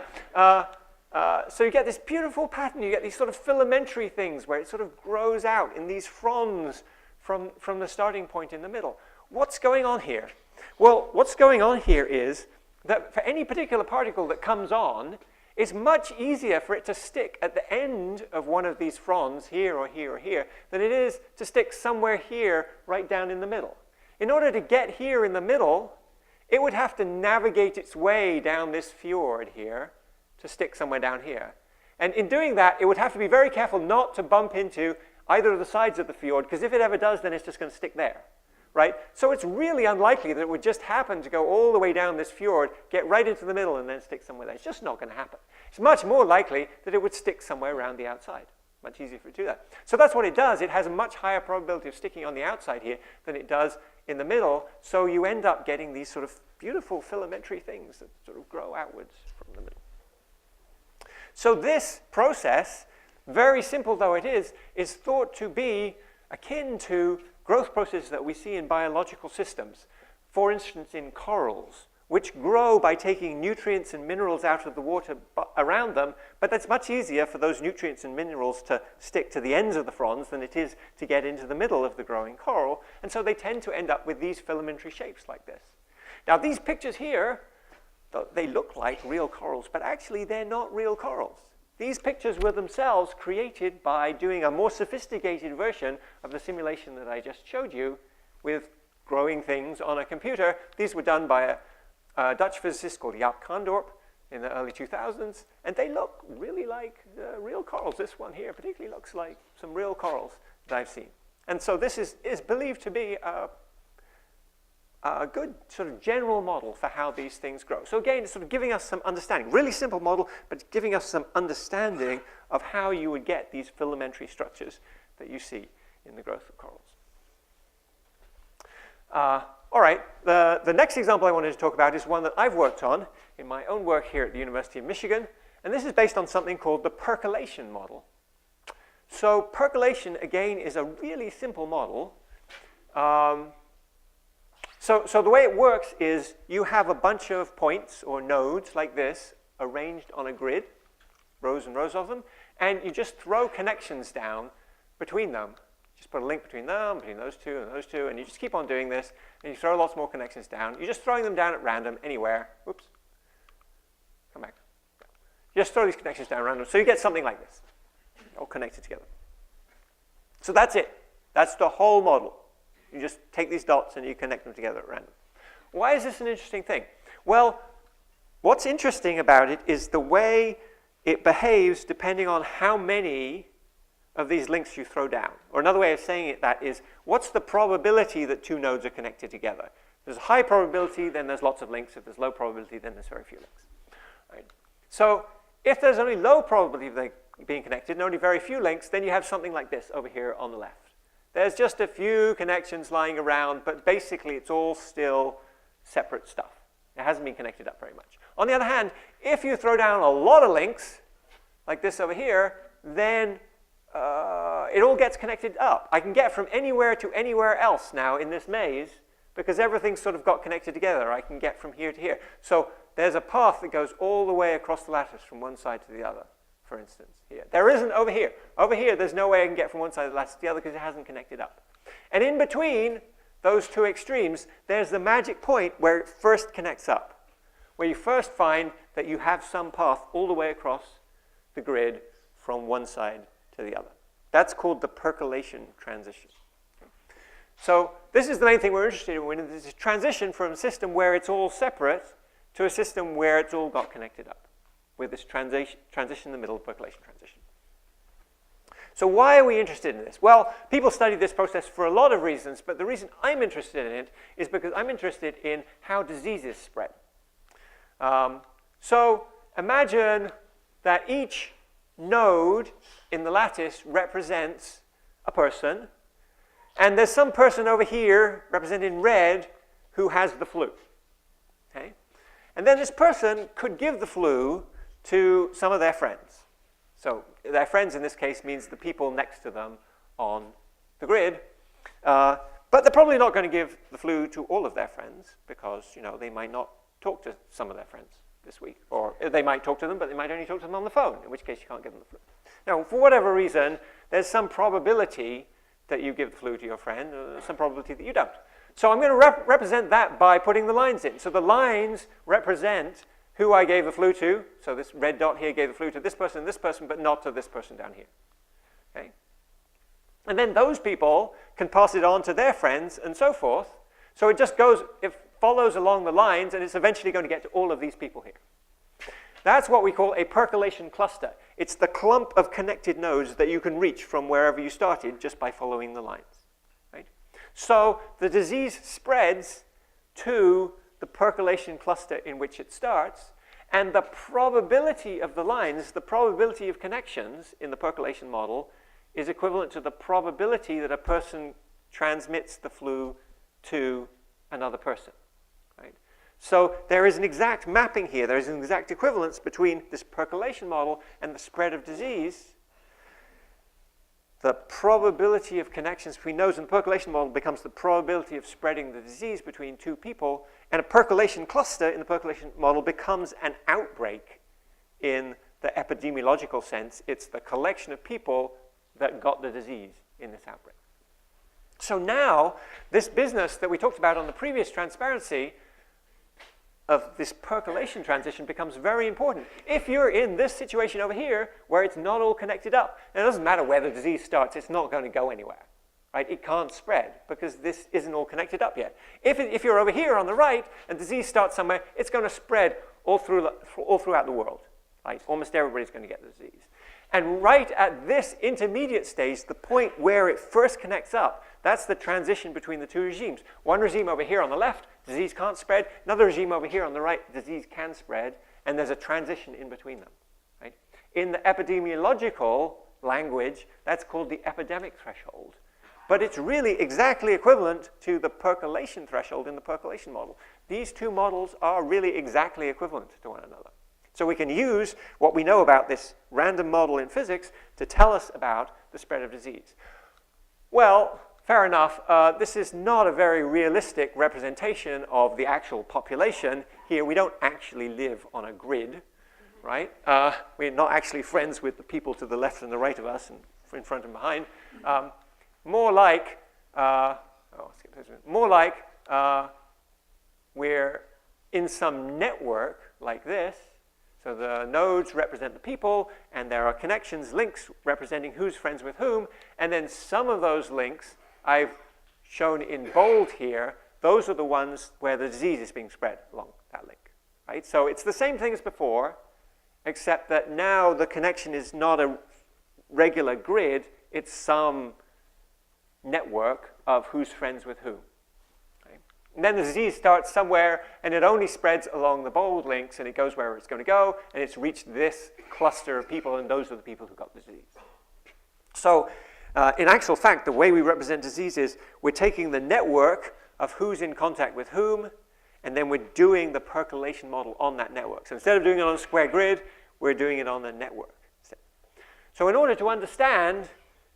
[SPEAKER 1] So you get this beautiful pattern. You get these sort of filamentary things where it sort of grows out in these fronds from the starting point in the middle. What's going on here? Well, what's going on here is that for any particular particle that comes on, it's much easier for it to stick at the end of one of these fronds, here or here or here, than it is to stick somewhere here, right down in the middle. In order to get here in the middle, it would have to navigate its way down this fjord here to stick somewhere down here. And in doing that, it would have to be very careful not to bump into either of the sides of the fjord, because if it ever does, then it's just going to stick there, right? So it's really unlikely that it would just happen to go all the way down this fjord, get right into the middle, and then stick somewhere there. It's just not going to happen. It's much more likely that it would stick somewhere around the outside. Much easier for it to do that. So that's what it does. It has a much higher probability of sticking on the outside here than it does in the middle. So you end up getting these sort of beautiful filamentary things that sort of grow outwards from the middle. So this process, very simple though it is thought to be akin to growth processes that we see in biological systems. For instance, in corals, which grow by taking nutrients and minerals out of the water around them, but that's much easier for those nutrients and minerals to stick to the ends of the fronds than it is to get into the middle of the growing coral, and so they tend to end up with these filamentary shapes like this. Now these pictures here, they look like real corals, but actually they're not real corals. These pictures were themselves created by doing a more sophisticated version of the simulation that I just showed you with growing things on a computer. These were done by a Dutch physicist called Jaap Kandorp in the early 2000s, and they look really like real corals. This one here particularly looks like some real corals that I've seen. And so this is believed to be a good sort of general model for how these things grow. So again, it's sort of giving us some understanding. Really simple model, but giving us some understanding of how you would get these filamentary structures that you see in the growth of corals. All right, the next example I wanted to talk about is one that I've worked on in my own work here at the University of Michigan, and this is based on something called the percolation model. So percolation, again, is a really simple model. So the way it works is you have a bunch of points or nodes like this arranged on a grid, rows and rows of them, and you just throw connections down between them. Just put a link between them, between those two, and you just keep on doing this, and you throw lots more connections down. You're just throwing them down at random, anywhere. Whoops. Come back. You just throw these connections down at random, so you get something like this, all connected together. So that's it. That's the whole model. You just take these dots and you connect them together at random. Why is this an interesting thing? Well, what's interesting about it is the way it behaves depending on how many of these links you throw down. Or another way of saying it, that is, what's the probability that two nodes are connected together? If there's a high probability, then there's lots of links. If there's low probability, then there's very few links. Right? So if there's only low probability of them being connected and only very few links, then you have something like this over here on the left. There's just a few connections lying around, but basically it's all still separate stuff. It hasn't been connected up very much. On the other hand, if you throw down a lot of links, like this over here, then it all gets connected up. I can get from anywhere to anywhere else now in this maze because everything's sort of got connected together. I can get from here to here. So there's a path that goes all the way across the lattice from one side to the other, for instance, here. There isn't over here. Over here, there's no way I can get from one side of the lattice to the other because it hasn't connected up. And in between those two extremes, there's the magic point where it first connects up, where you first find that you have some path all the way across the grid from one side to the other. That's called the percolation transition. So this is the main thing we're interested in, when there's a transition from a system where it's all separate to a system where it's all got connected up, with this transition in the middle, percolation transition. So why are we interested in this? Well, people study this process for a lot of reasons, but the reason I'm interested in it is because I'm interested in how diseases spread. So imagine that each node in the lattice represents a person, and there's some person over here represented in red who has the flu. Okay? And then this person could give the flu to some of their friends. So their friends in this case means the people next to them on the grid. But they're probably not going to give the flu to all of their friends because, they might not talk to some of their friends this week. Or they might talk to them, but they might only talk to them on the phone, in which case you can't give them the flu. Now, for whatever reason, there's some probability that you give the flu to your friend, some probability that you don't. So I'm going to represent that by putting the lines in. So the lines represent who I gave the flu to. So this red dot here gave the flu to this person, but not to this person down here. Okay? And then those people can pass it on to their friends and so forth. So it follows along the lines, and it's eventually going to get to all of these people here. That's what we call a percolation cluster. It's the clump of connected nodes that you can reach from wherever you started just by following the lines. Right? So the disease spreads to the percolation cluster in which it starts, and the probability of the lines, the probability of connections in the percolation model is equivalent to the probability that a person transmits the flu to another person. Right? So there is an exact mapping here. There is an exact equivalence between this percolation model and the spread of disease. The probability of connections between nodes in the percolation model becomes the probability of spreading the disease between two people, and a percolation cluster in the percolation model becomes an outbreak in the epidemiological sense. It's the collection of people that got the disease in this outbreak. So now, this business that we talked about on the previous transparency of this percolation transition becomes very important. If you're in this situation over here where it's not all connected up, and it doesn't matter where the disease starts, it's not going to go anywhere. Right? It can't spread because this isn't all connected up yet. If you're over here on the right and disease starts somewhere, it's going to spread all throughout the world. Right? Almost everybody's going to get the disease. And right at this intermediate stage, the point where it first connects up, that's the transition between the two regimes. One regime over here on the left, disease can't spread. Another regime over here on the right, disease can spread. And there's a transition in between them. Right? In the epidemiological language, that's called the epidemic threshold. But it's really exactly equivalent to the percolation threshold in the percolation model. These two models are really exactly equivalent to one another. So we can use what we know about this random model in physics to tell us about the spread of disease. Well, fair enough. This is not a very realistic representation of the actual population. Here, we don't actually live on a grid, right? We're not actually friends with the people to the left and the right of us and in front and behind. More like we're in some network like this. So the nodes represent the people, and there are connections, links representing who's friends with whom, and then some of those links I've shown in bold here. Those are the ones where the disease is being spread along that link. Right? So it's the same thing as before, except that now the connection is not a regular grid, it's some network of who's friends with whom. Right? And then the disease starts somewhere, and it only spreads along the bold links, and it goes wherever it's going to go, and it's reached this cluster of people, and those are the people who got the disease. So in actual fact, the way we represent disease is we're taking the network of who's in contact with whom, and then we're doing the percolation model on that network. So instead of doing it on a square grid, we're doing it on the network. So in order to understand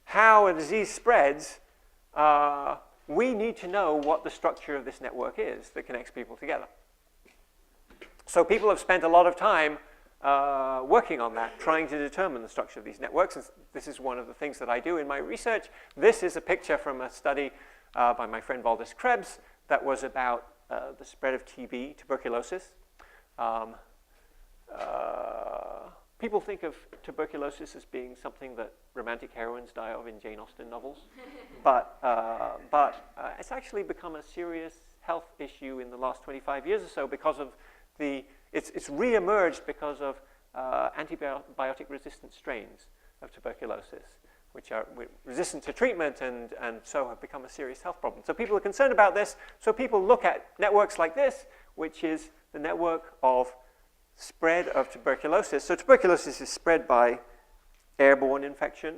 [SPEAKER 1] how a disease spreads, we need to know what the structure of this network is that connects people together. So people have spent a lot of time working on that, trying to determine the structure of these networks. And this is one of the things that I do in my research. This is a picture from a study by my friend Valdis Krebs that was about the spread of TB, tuberculosis. People think of tuberculosis as being something that romantic heroines die of in Jane Austen novels, but it's actually become a serious health issue in the last 25 years or so because of it's re-emerged because of antibiotic-resistant strains of tuberculosis, which are resistant to treatment and so have become a serious health problem. So people are concerned about this, so people look at networks like this, which is the network of spread of tuberculosis. So tuberculosis is spread by airborne infection.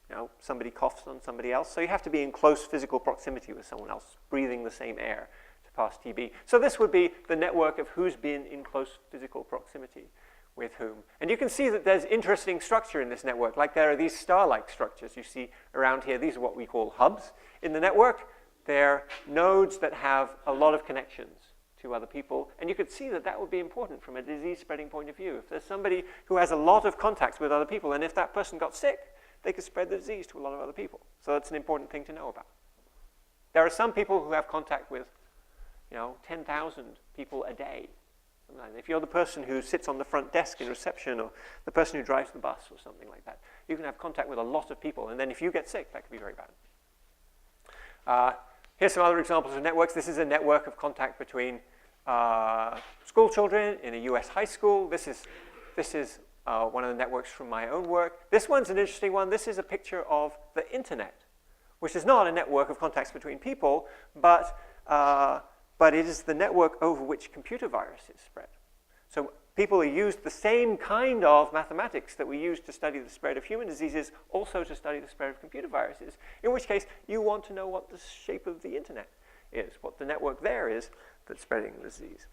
[SPEAKER 1] You know, somebody coughs on somebody else. So you have to be in close physical proximity with someone else, breathing the same air to pass TB. So this would be the network of who's been in close physical proximity with whom. And you can see that there's interesting structure in this network. Like there are these star-like structures you see around here. These are what we call hubs in the network. They're nodes that have a lot of connections to other people, and you could see that that would be important from a disease spreading point of view. If there's somebody who has a lot of contacts with other people, and if that person got sick, they could spread the disease to a lot of other people. So that's an important thing to know about. There are some people who have contact with, 10,000 people a day. If you're the person who sits on the front desk in reception, or the person who drives the bus, or something like that, you can have contact with a lot of people, and then if you get sick, that could be very bad. Here's some other examples of networks. This is a network of contact between school children in a US high school. This is This is one of the networks from my own work. This one's an interesting one. This is a picture of the internet, which is not a network of contacts between people, but it is the network over which computer viruses spread. So people who used the same kind of mathematics that we use to study the spread of human diseases also to study the spread of computer viruses, in which case you want to know what the shape of the internet is, what the network there is that's spreading the disease.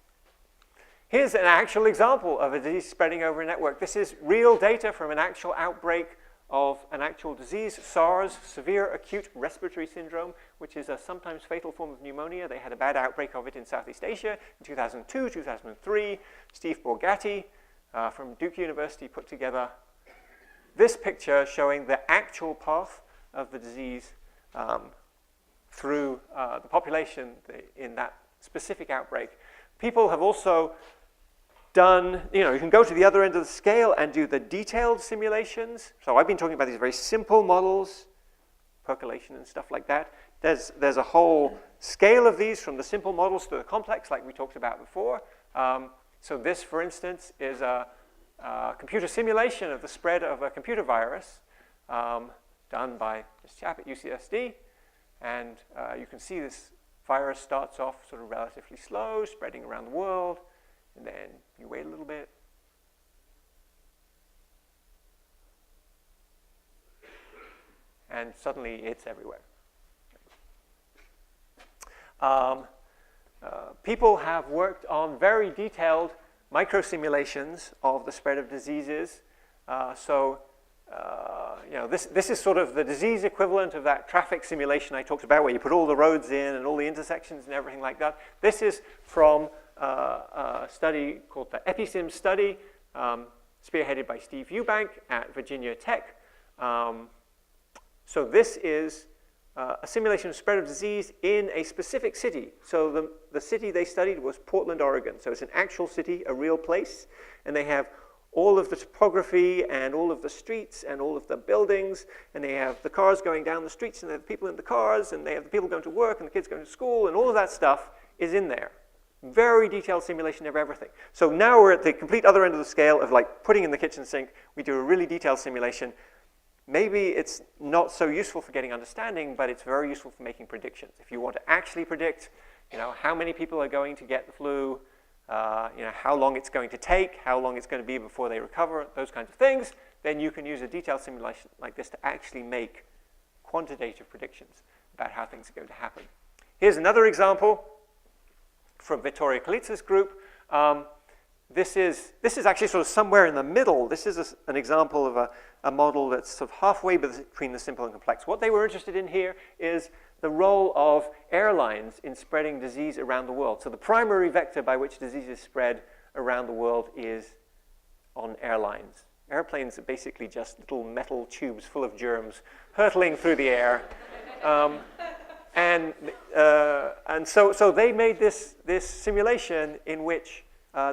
[SPEAKER 1] Here's an actual example of a disease spreading over a network. This is real data from an actual outbreak of an actual disease, SARS, severe acute respiratory syndrome, which is a sometimes fatal form of pneumonia. They had a bad outbreak of it in Southeast Asia in 2002, 2003. Steve Borgatti from Duke University put together this picture showing the actual path of the disease through the population in that specific outbreak. People have also done, you can go to the other end of the scale and do the detailed simulations. So I've been talking about these very simple models, percolation and stuff like that. There's a whole scale of these from the simple models to the complex, like we talked about before. So this, for instance, is a computer simulation of the spread of a computer virus done by this chap at UCSD. And you can see this virus starts off sort of relatively slow, spreading around the world. And then you wait a little bit. And suddenly it's everywhere. People have worked on very detailed micro-simulations of the spread of diseases. This is sort of the disease equivalent of that traffic simulation I talked about, where you put all the roads in and all the intersections and everything like that. This is from a study called the EpiSim study, spearheaded by Steve Eubank at Virginia Tech. So this is a simulation of spread of disease in a specific city. So the city they studied was Portland, Oregon. So it's an actual city, a real place, and they have all of the topography and all of the streets and all of the buildings, and they have the cars going down the streets and they have people in the cars, and they have the people going to work and the kids going to school, and all of that stuff is in there. Very detailed simulation of everything. So now we're at the complete other end of the scale of like putting in the kitchen sink. We do a really detailed simulation. Maybe it's not so useful for getting understanding, but it's very useful for making predictions. If you want to actually predict, how many people are going to get the flu, how long it's going to take, how long it's going to be before they recover, those kinds of things, then you can use a detailed simulation like this to actually make quantitative predictions about how things are going to happen. Here's another example from Vittorio Kalitz's group. This is actually sort of somewhere in the middle. This is an example of a model that's sort of halfway between the simple and complex. What they were interested in here is the role of airlines in spreading disease around the world. So the primary vector by which disease is spread around the world is on airlines. Airplanes are basically just little metal tubes full of germs hurtling through the air. And so they made this simulation in which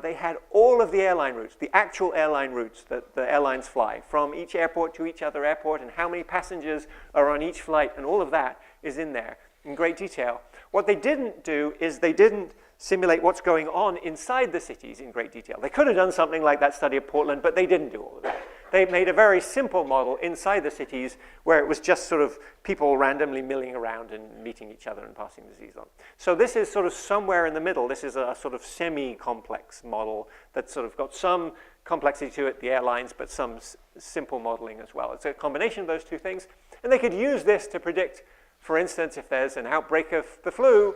[SPEAKER 1] they had all of the airline routes, the actual airline routes that the airlines fly, from each airport to each other airport, and how many passengers are on each flight, and all of that is in there in great detail. What they didn't do is they didn't simulate what's going on inside the cities in great detail. They could have done something like that study of Portland, but they didn't do all of that. They made a very simple model inside the cities where it was just sort of people randomly milling around and meeting each other and passing disease on. So this is sort of somewhere in the middle. This is a sort of semi-complex model that's sort of got some complexity to it, the airlines, but some simple modeling as well. It's a combination of those two things. And they could use this to predict, for instance, if there's an outbreak of the flu,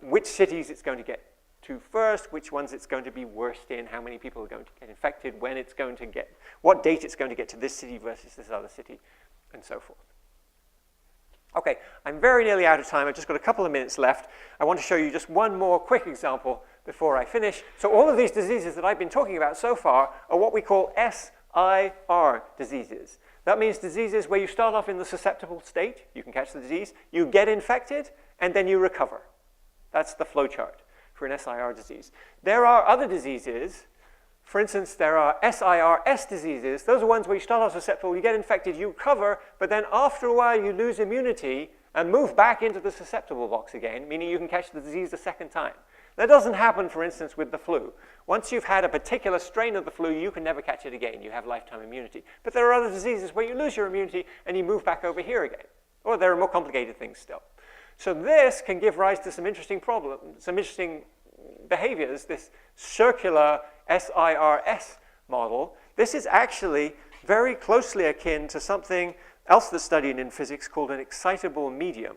[SPEAKER 1] which cities it's going to get to first, which ones it's going to be worst in, how many people are going to get infected, when it's going to get, what date it's going to get to this city versus this other city, and so forth. Okay, I'm very nearly out of time. I've just got a couple of minutes left. I want to show you just one more quick example before I finish. So all of these diseases that I've been talking about so far are what we call SIR diseases. That means diseases where you start off in the susceptible state, you can catch the disease, you get infected, and then you recover. That's the flow chart for an SIR disease. There are other diseases. For instance, there are SIRS diseases. Those are ones where you start off susceptible, you get infected, you recover, but then after a while you lose immunity and move back into the susceptible box again, meaning you can catch the disease a second time. That doesn't happen, for instance, with the flu. Once you've had a particular strain of the flu, you can never catch it again. You have lifetime immunity. But there are other diseases where you lose your immunity and you move back over here again. Or there are more complicated things still. So this can give rise to some interesting problems, some interesting behaviors, this circular SIRS model. This is actually very closely akin to something else that's studied in physics called an excitable medium,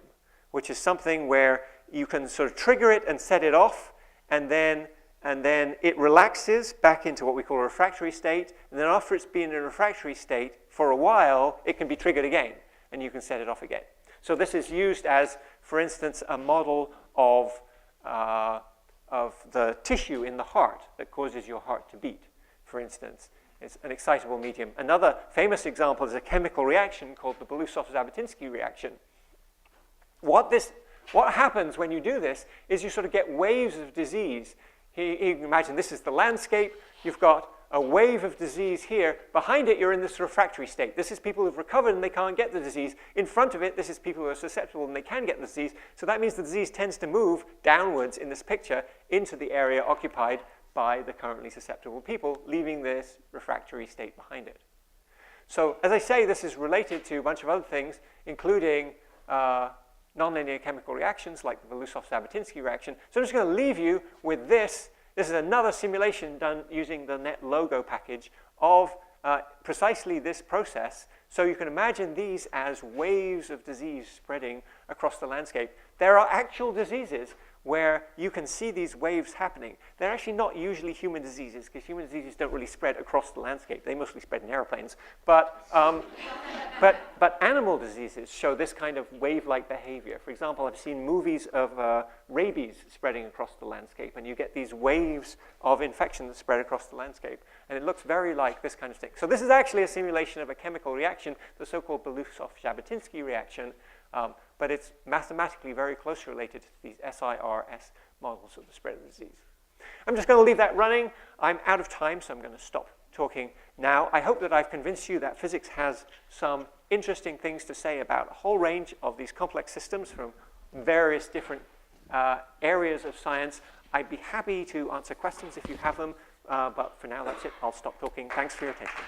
[SPEAKER 1] which is something where you can sort of trigger it and set it off, and then it relaxes back into what we call a refractory state, and then after it's been in a refractory state for a while, it can be triggered again, and you can set it off again. So this is used as, for instance, a model of the tissue in the heart that causes your heart to beat, for instance. It's an excitable medium. Another famous example is a chemical reaction called the Belousov-Zhabotinsky reaction. What happens when you do this is you sort of get waves of disease. You can imagine this is the landscape. You've got a wave of disease here. Behind it, you're in this refractory state. This is people who've recovered and they can't get the disease. In front of it, this is people who are susceptible and they can get the disease. So that means the disease tends to move downwards in this picture into the area occupied by the currently susceptible people, leaving this refractory state behind it. So as I say, this is related to a bunch of other things, including nonlinear chemical reactions like the Belousov-Zhabotinsky reaction. So I'm just going to leave you with this. This is another simulation done using the NetLogo package of precisely this process. So you can imagine these as waves of disease spreading across the landscape. There are actual diseases where you can see these waves happening. They're actually not usually human diseases, because human diseases don't really spread across the landscape. They mostly spread in airplanes. But animal diseases show this kind of wave-like behavior. For example, I've seen movies of rabies spreading across the landscape, and you get these waves of infection that spread across the landscape. And it looks very like this kind of thing. So this is actually a simulation of a chemical reaction, the so-called Belousov-Zhabotinsky reaction, but it's mathematically very closely related to these SIRS models of the spread of the disease. I'm just going to leave that running. I'm out of time, so I'm going to stop talking now. I hope that I've convinced you that physics has some interesting things to say about a whole range of these complex systems from various different areas of science. I'd be happy to answer questions if you have them, but for now, that's it. I'll stop talking. Thanks for your attention.